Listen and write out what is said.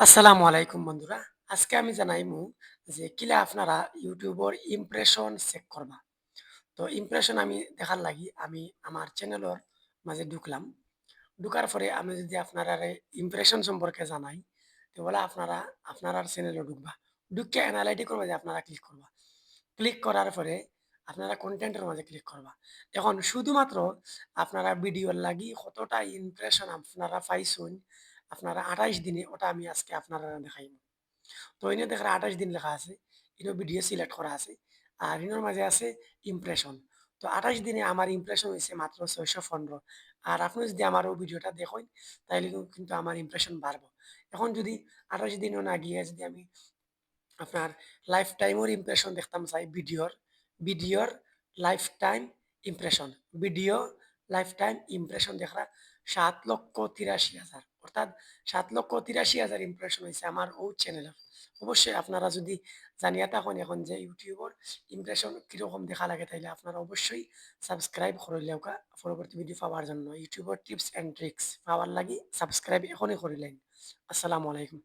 আসসালামু আলাইকুম বন্ধুরা। আজকে আমি জানাইমু যে কিলা আপনারা ইউটিউবর ইমপ্রেশন চেক করবা। তো ইমপ্রেশন আমি দেখার লাগি আমি আমার চ্যানেলর মাঝে ঢুকলাম। ঢুকার পরে আমি যদি আপনারারে ইমপ্রেশন সম্পর্কে জানাই, তো বলে আপনারা আপনার চ্যানেলে ঢুকবা। ঢুকে এনালাইটিকের মাঝে আপনারা ক্লিক করবা। ক্লিক করার পরে আপনারা কনটেন্টের মাঝে ক্লিক করবা। এখন শুধুমাত্র আপনারা ভিডিওর লাগি কতটা ইমপ্রেশন আপনারা পাইছুন, আপনারা ২৮ দিনে ওটা আমি আজকে আপনারা দেখাইব। তো এনে দেখেন ২৮ দিন লেখা আছে। এনে ভিডিও সিলেক্ট করা আছে। আর এনার মাঝে আছে ইমপ্রেশন। তো ২৮ দিনে আমার ইমপ্রেশন হইছে মাত্র ৬১৫। আর আপনি যদি আমার ও ভিডিওটা দেখেন, তাইলে কিন্তু আমার ইমপ্রেশন বাড়বো। এখন যদি ২৮ দিনও না গিয়ে যদি আমি আপনার লাইফ টাইমের ইমপ্রেশন দেখতাম চাই ভিডিওর life time impression video life time impression দেখা ৭,৮৩,০০০ অর্থাৎ ৭,৮৩,০০০ ইমপ্রেশন হয়েছে আমার ও চ্যানেলের। অবশ্যই আপনারা যদি জানিয়া থাকেন এখন যে ইউটিউবের ইমপ্রেশন কিরকম দেখা লাগে, তাইলে আপনারা অবশ্যই সাবস্ক্রাইব করে লেওকা পরবর্তী ভিডিও পাওয়ার জন্য ইউটিউবের টিপস অ্যান্ড ট্রিক্স পাওয়ার লাগি সাবস্ক্রাইব এখনই করিলেন। আসসালামু আলাইকুম।